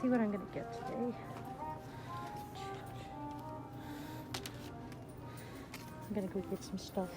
see what I'm gonna get today. I'm gonna go get some stuff.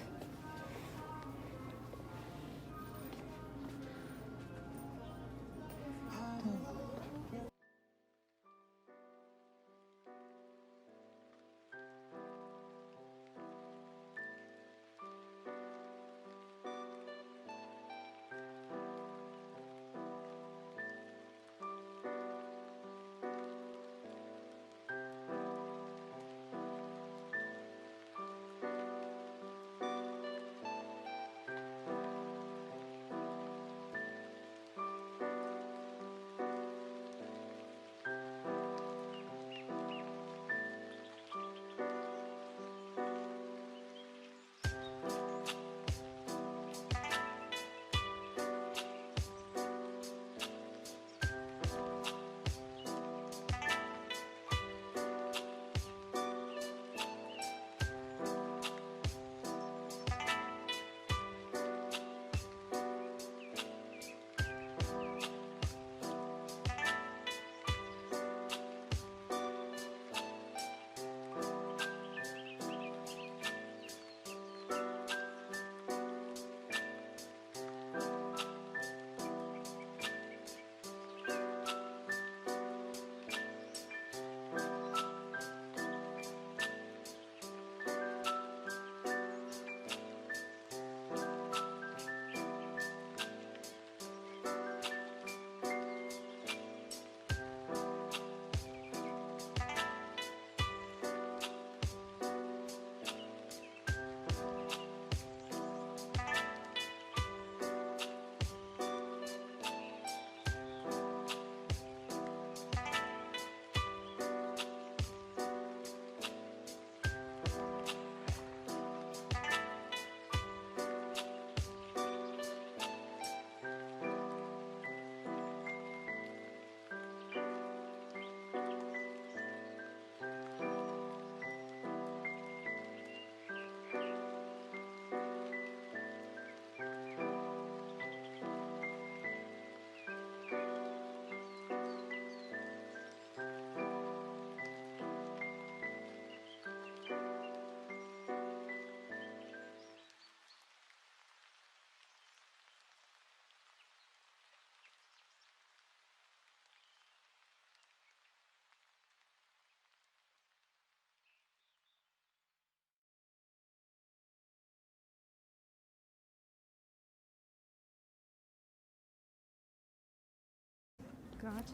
Got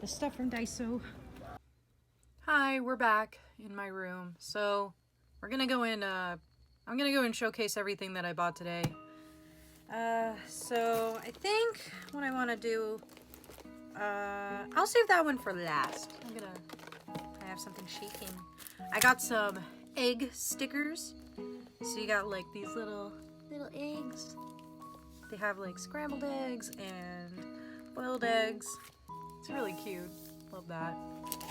the stuff from Daiso. Hi, we're back in my room. So we're gonna go in, I'm gonna go and showcase everything that I bought today. So I think what I want to do, I'll save that one for last. I have something shaking. I got some egg stickers. So you got like these little eggs. They have like scrambled eggs and boiled eggs. It's really cute. Love that.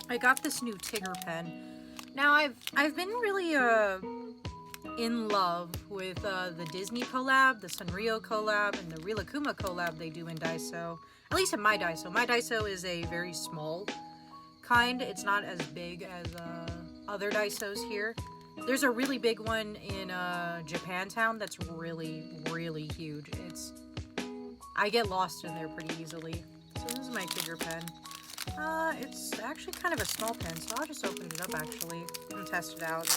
I got this new Tigger pen. Now I've been really in love with the Disney collab, the Sanrio collab, and the Rilakkuma collab they do in Daiso. At least in my Daiso. My Daiso is a very small kind. It's not as big as other Daisos here. There's a really big one in Japantown that's really, really huge. I get lost in there pretty easily. So this is my Tigger pen. It's actually kind of a small pen, so I'll just open it up actually and test it out.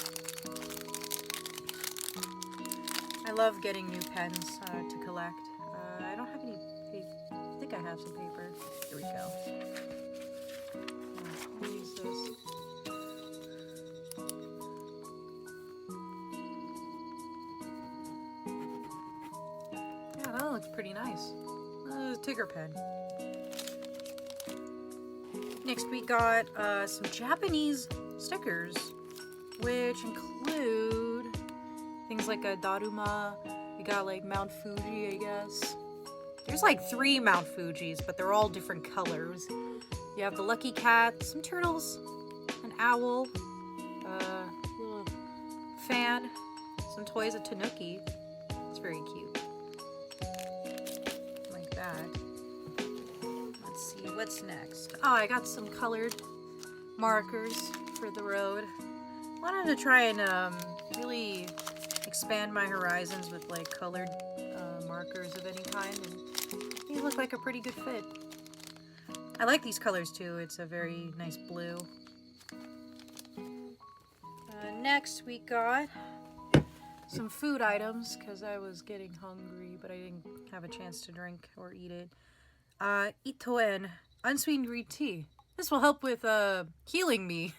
I love getting new pens to collect. I don't have any paper. I think I have some paper. Here we go. I'll use this. Yeah, that looks pretty nice. Tigger pen. Next we got some Japanese stickers, which include things like a Daruma. We got like Mount Fuji, I guess. There's like 3 Mount Fujis, but they're all different colors. You have the Lucky Cat, some turtles, an owl, a little fan, some toys of Tanuki. It's very cute. Like that. Let's see. what's next? Oh, I got some colored markers for the road. Wanted to try and really expand my horizons with like colored markers of any kind, and these look like a pretty good fit. I like these colors too. It's a very nice blue. Next we got some food items because I was getting hungry, but I didn't have a chance to drink or eat it. Itoen unsweetened green tea. This will help with healing me.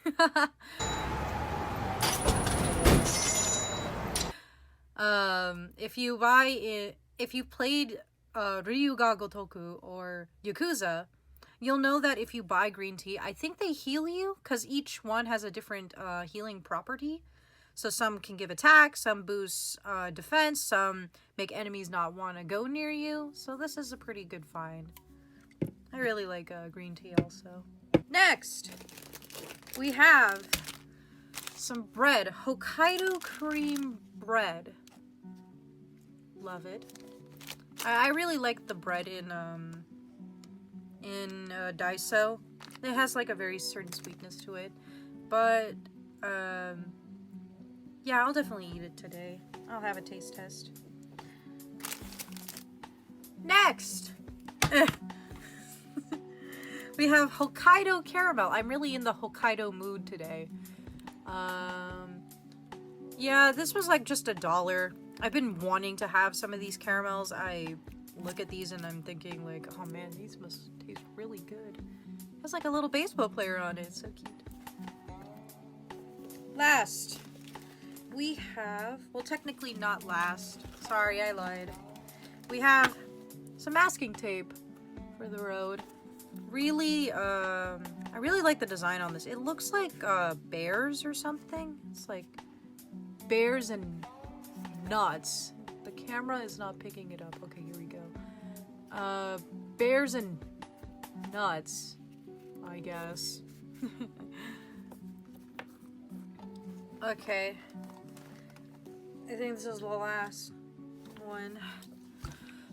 If you buy it, if you played Ryuga Gotoku or Yakuza, you'll know that if you buy green tea, I think they heal you because each one has a different healing property. So some can give attack, some boost defense, some make enemies not want to go near you. So this is a pretty good find. I really like green tea also. Next, we have some bread. Hokkaido cream bread. Love it. I really like the bread in Daiso. It has like a very certain sweetness to it. But, yeah, I'll definitely eat it today. I'll have a taste test. Next! We have Hokkaido caramel. I'm really in the Hokkaido mood today. Yeah, this was like just $1. I've been wanting to have some of these caramels. I look at these and I'm thinking like, oh man, these must taste really good. It has like a little baseball player on it. It's so cute. Last, we have, well, technically not last. Sorry, I lied. We have some masking tape for the road. Really, I really like the design on this. It looks like bears or something. It's like bears and nuts. The camera is not picking it up. Okay, here we go. Bears and nuts, I guess. Okay. I think this is the last one.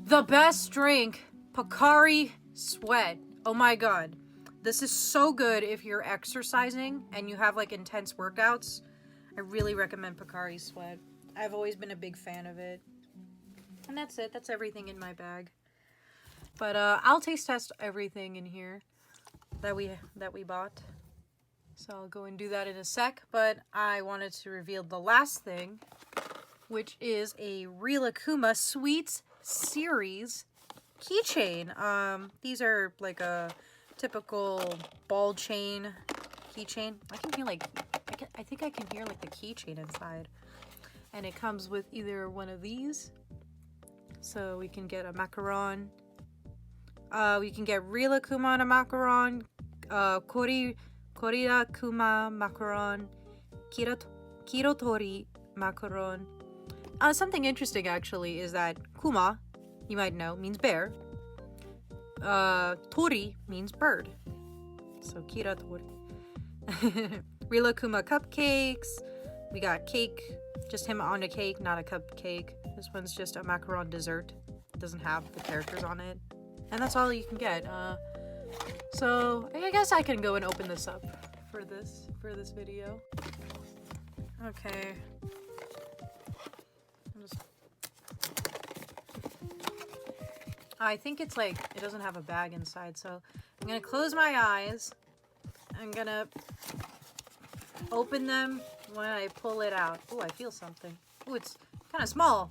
The best drink, Pocari Sweat. Oh my god. This is so good if you're exercising and you have like intense workouts. I really recommend Pocari Sweat. I've always been a big fan of it. And that's it. That's everything in my bag. But I'll taste test everything in here that we bought. So I'll go and do that in a sec. But I wanted to reveal the last thing, which is a Rilakkuma Sweets series keychain. These are like a typical ball chain keychain. I can hear like I think I can hear like the keychain inside. And it comes with either one of these. So we can get a macaron. We can get Rilakkuma macaron, Korirakuma macaron, Kirotori macaron. Something interesting actually is that Kuma, you might know, means bear. Tori means bird. So Kiratori. Rilakkuma cupcakes. We got cake. Just him on a cake, not a cupcake. This one's just a macaron dessert. It doesn't have the characters on it. And that's all you can get. So I guess I can go and open this up for this video. Okay. I think it's like, it doesn't have a bag inside, so I'm gonna close my eyes. I'm gonna open them when I pull it out. Oh, I feel something. Oh, it's kind of small.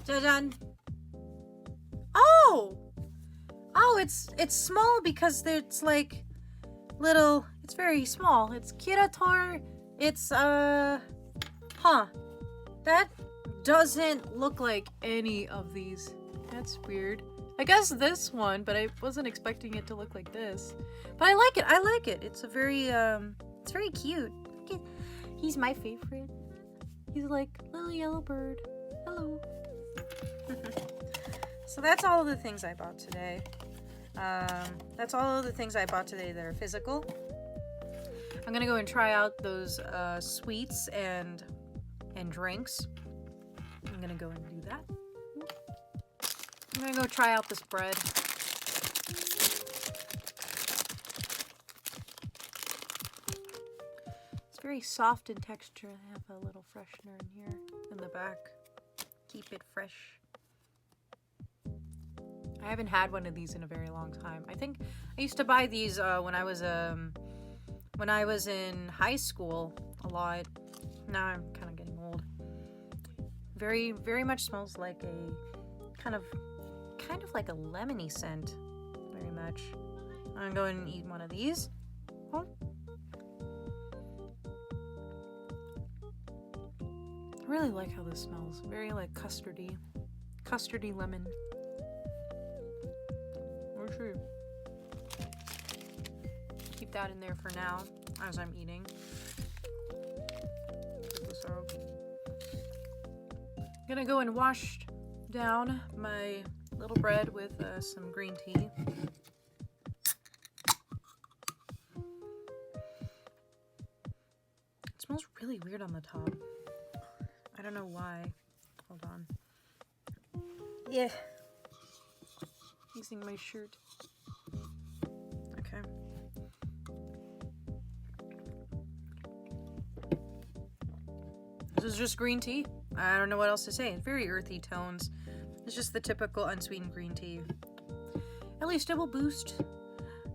Jajan! Oh! Oh, it's small because it's like little, it's very small. It's Kirator. It's, huh. That doesn't look like any of these. That's weird. I guess this one, but I wasn't expecting it to look like this. But I like it. I like it. It's a very, it's very cute. He's my favorite. He's like little yellow bird. Hello. So that's all of the things I bought today. That's all of the things I bought today that are physical. I'm gonna go and try out those sweets and drinks. I'm gonna go and do that. I'm gonna go try out this bread. very soft in texture. I have a little freshener in here in the back. Keep it fresh. I haven't had one of these in a very long time. I think I used to buy these when I was in high school a lot. Now I'm kind of getting old. Very much smells like a kind of like a lemony scent. Very much. I'm gonna go and eat one of these. Oh. I really like how this smells. Very like custardy lemon. True. Keep that in there for now as I'm eating. Put this out. I'm gonna go and wash down my little bread with some green tea. It smells really weird on the top. I don't know why. Hold on. Yeah. Using my shirt. Okay. This is just green tea. I don't know what else to say. Very earthy tones. It's just the typical unsweetened green tea. At least it will boost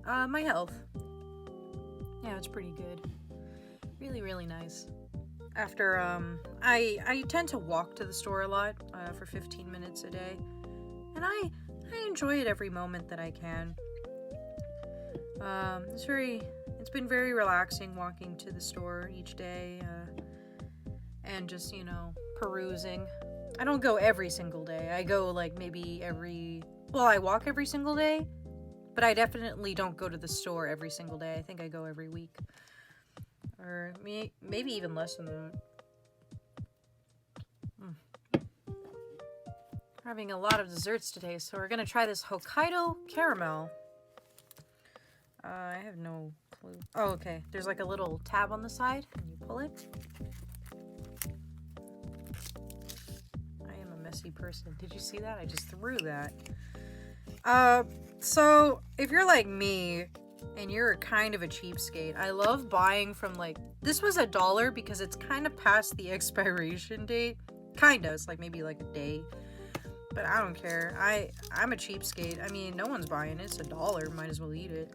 my health. Yeah, it's pretty good. Really nice. After I tend to walk to the store a lot for 15 minutes a day, and I enjoy it every moment that I can. It's been very relaxing walking to the store each day, and just, you know, perusing. I don't go every single day. I go like maybe I walk every single day, but I definitely don't go to the store every single day. I think I go every week. Or maybe even less than that. Having a lot of desserts today, so we're gonna try this Hokkaido caramel. I have no clue. Oh, okay. There's like a little tab on the side, and you pull it. I am a messy person. Did you see that? I just threw that. So if you're like me, and you're kind of a cheapskate, I love buying from like, this was $1 because it's kind of past the expiration date. Kinda, it's like maybe like a day. But I don't care. I'm a cheapskate. I mean, no one's buying it. It's $1. Might as well eat it.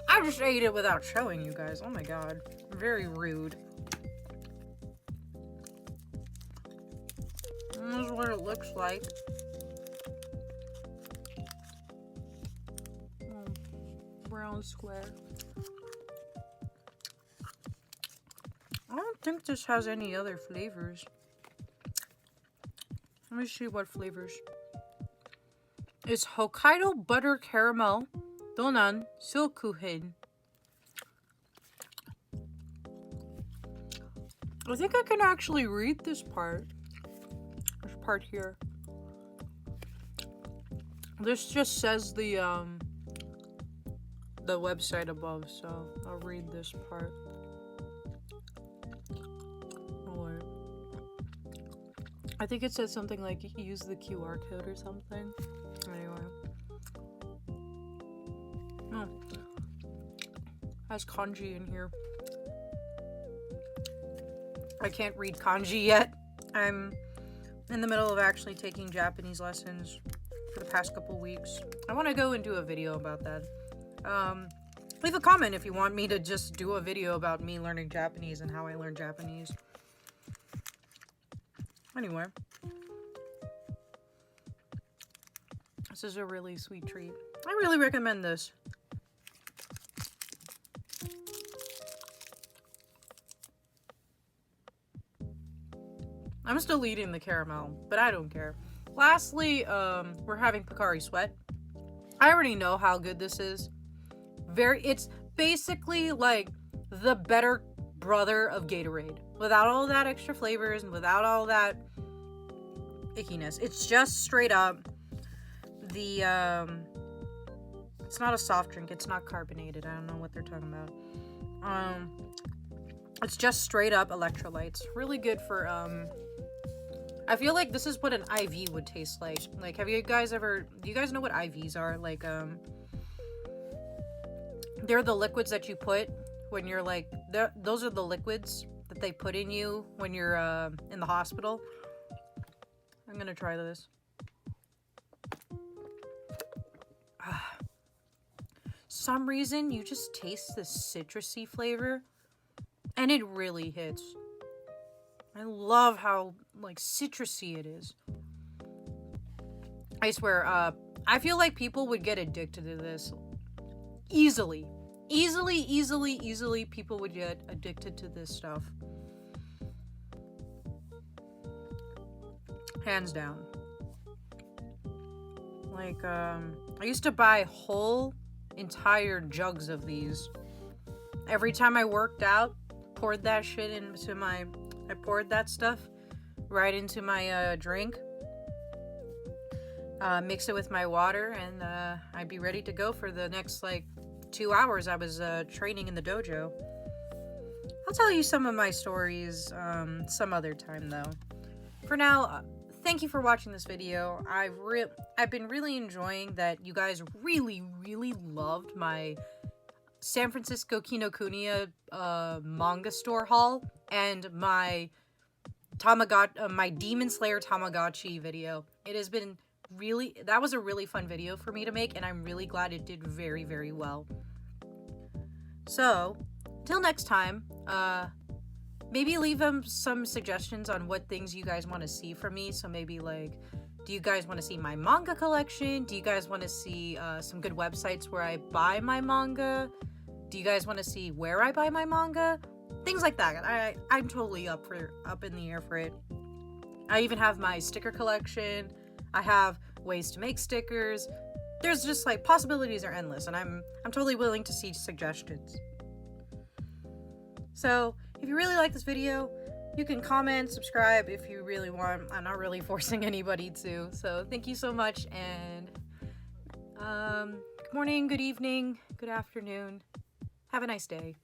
I just ate it without showing you guys. Oh my god. Very rude. And this is what it looks like. Brown square. I don't think this has any other flavors. Let me see what flavors. It's Hokkaido butter caramel donan silkuhin. I think I can actually read this part. This part here. This just says the website above, so I'll read this part. I think it says something like use the QR code or something. Anyway. Oh. Has kanji in here. I can't read kanji yet. I'm in the middle of actually taking Japanese lessons for the past couple weeks. I want to go and do a video about that. Leave a comment if you want me to just do a video about me learning Japanese and how I learn Japanese. Anyway, this is a really sweet treat. I really recommend this. I'm still eating the caramel, but I don't care. Lastly, we're having Pocari Sweat. I already know how good this is. It's basically like the better brother of Gatorade. Without all that extra flavors and without all that ickiness. It's just straight up the, it's not a soft drink. It's not carbonated. I don't know what they're talking about. It's just straight up electrolytes. Really good for, I feel like this is what an IV would taste like. Like, do you guys know what IVs are? Like, they're the liquids that you put when you're like, those are the liquids that they put in you when you're in the hospital. I'm gonna try this. Some reason you just taste this citrusy flavor, and it really hits. I love how like citrusy it is. I swear, I feel like people would get addicted to this easily. Easily people would get addicted to this stuff. Hands down. Like, I used to buy whole entire jugs of these. Every time I worked out, poured that shit into my... I poured that stuff right into my drink. Mix it with my water, and I'd be ready to go for the next, like, 2 hours I was training in the dojo. I'll tell you some of my stories some other time, though. For now, thank you for watching this video. I've been really enjoying that you guys really loved my San Francisco Kinokuniya manga store haul and my my Demon Slayer Tamagotchi video. It has been that was a really fun video for me to make, and I'm really glad it did very well. So, till next time, maybe leave them some suggestions on what things you guys want to see from me. So maybe like, do you guys want to see my manga collection? Do you guys want to see some good websites where I buy my manga? Do you guys want to see where I buy my manga? Things like that. I'm totally up in the air for it. I even have my sticker collection. I have ways to make stickers. There's just like possibilities are endless, and I'm totally willing to see suggestions. So if you really like this video, you can comment, subscribe if you really want. I'm not really forcing anybody to. So thank you so much, and good morning, good evening, good afternoon. Have a nice day.